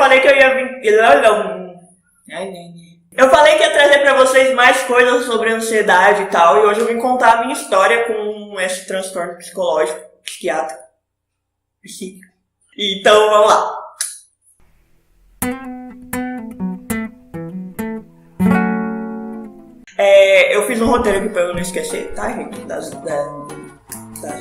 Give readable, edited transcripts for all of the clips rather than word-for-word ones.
falei que eu ia vir... Eu falei que ia trazer pra vocês mais coisas sobre ansiedade e tal, e hoje eu vim contar a minha história com esse transtorno psicológico, psiquiátrico, psíquico. Então, vamos lá. Eu fiz um roteiro aqui pra eu não esquecer, tá, gente? Da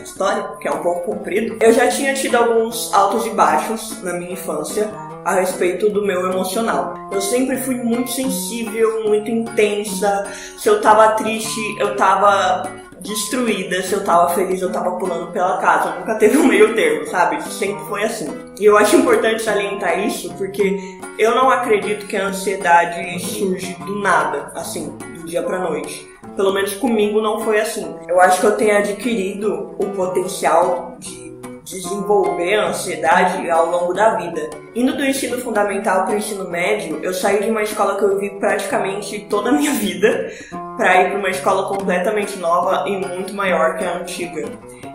história, que é um pouco comprido. Eu já tinha tido alguns altos e baixos na minha infância a respeito do meu emocional. Eu sempre fui muito sensível, muito intensa. Se eu tava triste, eu tava destruída. Se eu tava feliz, eu tava pulando pela casa. Nunca teve um meio termo, sabe? Isso sempre foi assim. E eu acho importante salientar isso porque eu não acredito que a ansiedade surge do nada, assim, do dia pra noite. Pelo menos comigo não foi assim. Eu acho que eu tenho adquirido o potencial de desenvolver a ansiedade ao longo da vida. Indo do ensino fundamental para o ensino médio, eu saí de uma escola que eu vivi praticamente toda a minha vida para ir para uma escola completamente nova e muito maior que a antiga.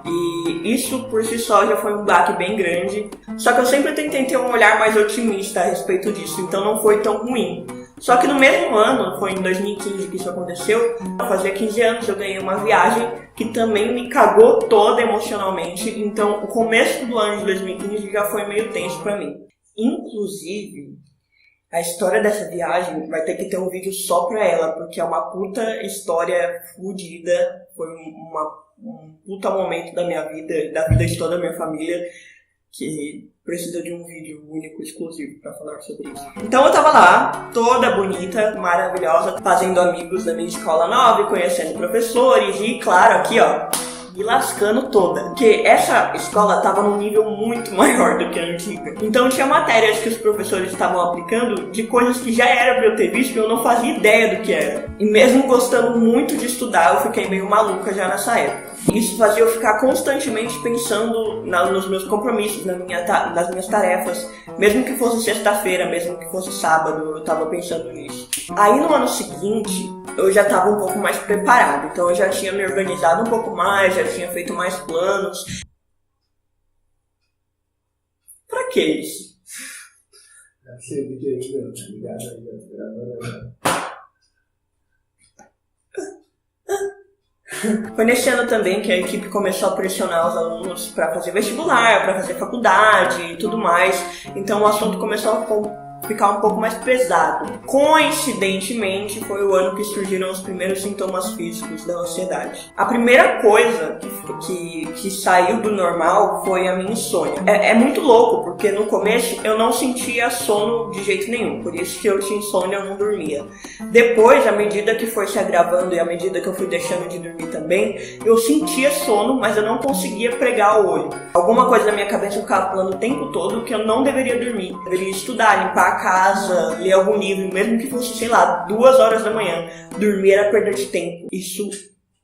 E isso por si só já foi um baque bem grande. Só que eu sempre tentei ter um olhar mais otimista a respeito disso, então não foi tão ruim. Só que no mesmo ano, foi em 2015 que isso aconteceu, eu fazia 15 anos, eu ganhei uma viagem que também me cagou toda emocionalmente. Então o começo do ano de 2015 já foi meio tenso pra mim. Inclusive, a história dessa viagem vai ter que ter um vídeo só pra ela, porque é uma puta história fodida, foi um puta momento da minha vida, da vida de toda a minha família, que precisa de um vídeo único, exclusivo, pra falar sobre isso. Então eu tava lá, toda bonita, maravilhosa, fazendo amigos da minha escola nova, conhecendo professores e, claro, aqui ó, me lascando toda. Porque essa escola tava num nível muito maior do que a antiga. Então tinha matérias que os professores estavam aplicando de coisas que já era pra eu ter visto e eu não fazia ideia do que era. E mesmo gostando muito de estudar, eu fiquei meio maluca já nessa época. Isso fazia eu ficar constantemente pensando nos meus compromissos, nas minhas tarefas. Mesmo que fosse sexta-feira, mesmo que fosse sábado, eu tava pensando nisso. Aí no ano seguinte, eu já tava um pouco mais preparado. Então eu já tinha me organizado um pouco mais, já tinha feito mais planos. Pra que isso? Foi nesse ano também que a equipe começou a pressionar os alunos para fazer vestibular, para fazer faculdade e tudo mais. Então o assunto começou a ficar um pouco mais pesado. Coincidentemente, foi o ano que surgiram os primeiros sintomas físicos da ansiedade. A primeira coisa que saiu do normal foi a minha insônia. É muito louco, porque no começo eu não sentia sono de jeito nenhum, por isso que eu tinha insônia, eu não dormia. Depois, à medida que foi se agravando e à medida que eu fui deixando de dormir também, eu sentia sono, mas eu não conseguia pregar o olho. Alguma coisa na minha cabeça ficava falando o tempo todo que eu não deveria dormir. Eu deveria estudar, limpar a casa, ler algum livro, mesmo que fosse, sei lá, 2 horas da manhã. Dormir era perda de tempo. Isso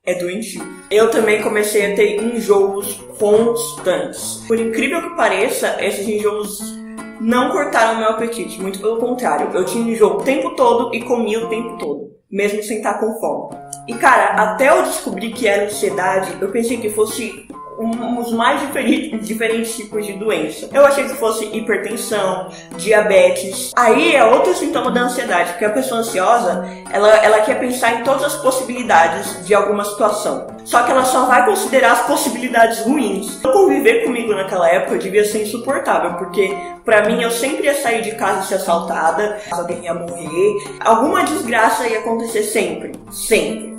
é doentio. Eu também comecei a ter enjoos constantes. Por incrível que pareça, esses enjoos não cortaram meu apetite, muito pelo contrário. Eu tinha enjoo o tempo todo e comia o tempo todo, mesmo sem estar com fome. E cara, até eu descobrir que era ansiedade, eu pensei que fosse os mais diferentes tipos de doença. Eu achei que fosse hipertensão, diabetes. Aí é outro sintoma da ansiedade, porque a pessoa ansiosa, ela quer pensar em todas as possibilidades de alguma situação. Só que ela só vai considerar as possibilidades ruins. Conviver comigo naquela época devia ser insuportável, porque pra mim eu sempre ia sair de casa e ser assaltada, alguém ia morrer, alguma desgraça ia acontecer sempre.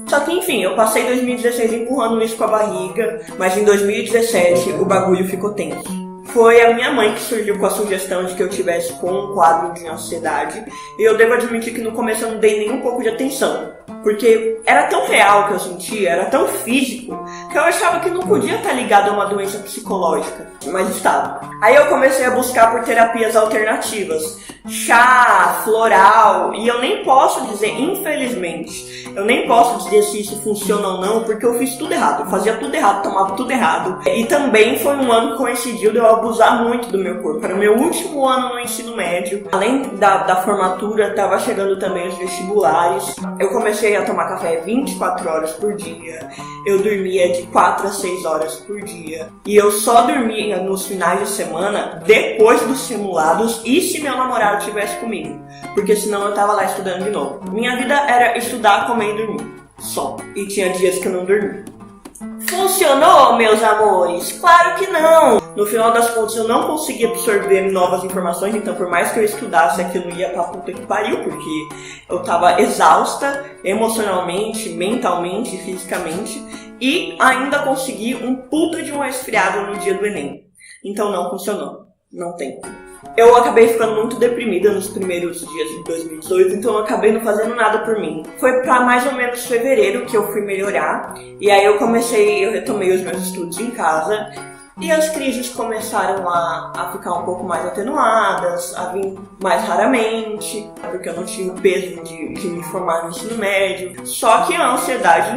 Só que enfim, eu passei 2016 empurrando isso com a barriga, mas em 2017 o bagulho ficou tenso. Foi a minha mãe que surgiu com a sugestão de que eu tivesse com um quadro de ansiedade, e eu devo admitir que no começo eu não dei nem um pouco de atenção, porque era tão real o que eu sentia, era tão físico, que eu achava que não podia estar ligado a uma doença psicológica, mas estava. Aí eu comecei a buscar por terapias alternativas, chá, floral, e eu nem posso dizer, infelizmente, eu nem posso dizer se isso funciona ou não, porque eu fiz tudo errado, eu fazia tudo errado, tomava tudo errado. E também foi um ano que coincidiu de eu abusar muito do meu corpo. Era o meu último ano no ensino médio, além da formatura, estava chegando também os vestibulares. Eu comecei a tomar café 24 horas por dia, eu dormia de 4 a 6 horas por dia. E eu só dormia nos finais de semana depois dos simulados e se meu namorado estivesse comigo. Porque senão eu tava lá estudando de novo. Minha vida era estudar, comer e dormir. Só. E tinha dias que eu não dormia. Funcionou, meus amores? Claro que não! No final das contas eu não consegui absorver novas informações, então por mais que eu estudasse, aquilo ia pra puta que pariu, porque eu tava exausta emocionalmente, mentalmente, fisicamente, e ainda consegui um puta de um resfriado no dia do Enem. Então não funcionou. Não tem. Eu acabei ficando muito deprimida nos primeiros dias de 2018, então eu acabei não fazendo nada por mim. Foi pra mais ou menos fevereiro que eu fui melhorar, e aí eu retomei os meus estudos em casa, e as crises começaram a ficar um pouco mais atenuadas, a vir mais raramente, porque eu não tinha o peso de me formar no ensino médio. Só que a ansiedade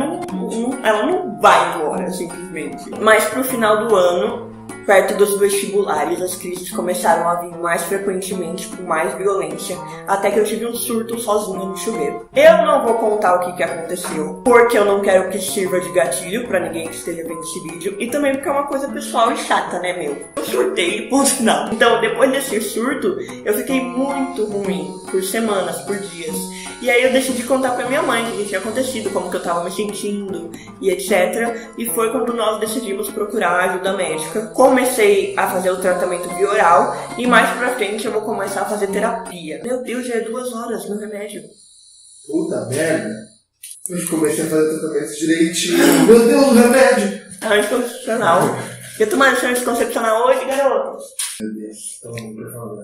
ela não vai embora, simplesmente. Mas pro final do ano, perto dos vestibulares, as crises começaram a vir mais frequentemente, com mais violência, até que eu tive um surto sozinha no chuveiro. Eu não vou contar o que aconteceu, porque eu não quero que sirva de gatilho pra ninguém que esteja vendo esse vídeo, e também porque é uma coisa pessoal e chata, né, meu? Eu surtei, ponto final. Então, depois desse surto, eu fiquei muito ruim, por semanas, por dias. E aí eu decidi contar pra minha mãe o que tinha acontecido, como que eu tava me sentindo, e etc. E foi quando nós decidimos procurar ajuda médica. Comecei a fazer o tratamento via oral, e mais pra frente eu vou começar a fazer terapia. Meu Deus, já é 2 horas, meu remédio. Puta merda. Eu comecei a fazer o tratamento direitinho. Meu Deus, o remédio! Anticoncepcional. Eu tomando anticoncepcional hoje, garotos. Meu Deus, então, por favor.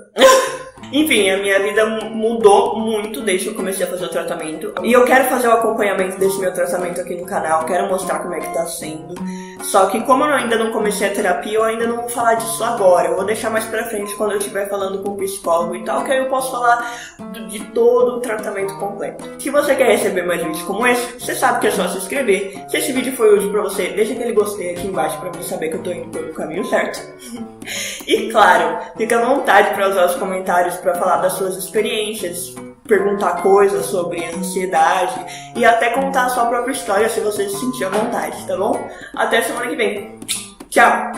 Enfim, a minha vida mudou muito desde que eu comecei a fazer o tratamento. E eu quero fazer o acompanhamento desse meu tratamento aqui no canal, quero mostrar como é que tá sendo. Só que como eu ainda não comecei a terapia, eu ainda não vou falar disso agora. Eu vou deixar mais pra frente quando eu estiver falando com o psicólogo e tal, que aí eu posso falar de todo o tratamento completo. Se você quer receber mais vídeos como esse, você sabe que é só se inscrever. Se esse vídeo foi útil pra você, deixa aquele gostei aqui embaixo pra mim saber que eu tô indo pelo caminho certo. E claro, fica à vontade pra usar os comentários pra falar das suas experiências, perguntar coisas sobre ansiedade e até contar a sua própria história se você se sentir à vontade, tá bom? Até semana que vem. Tchau!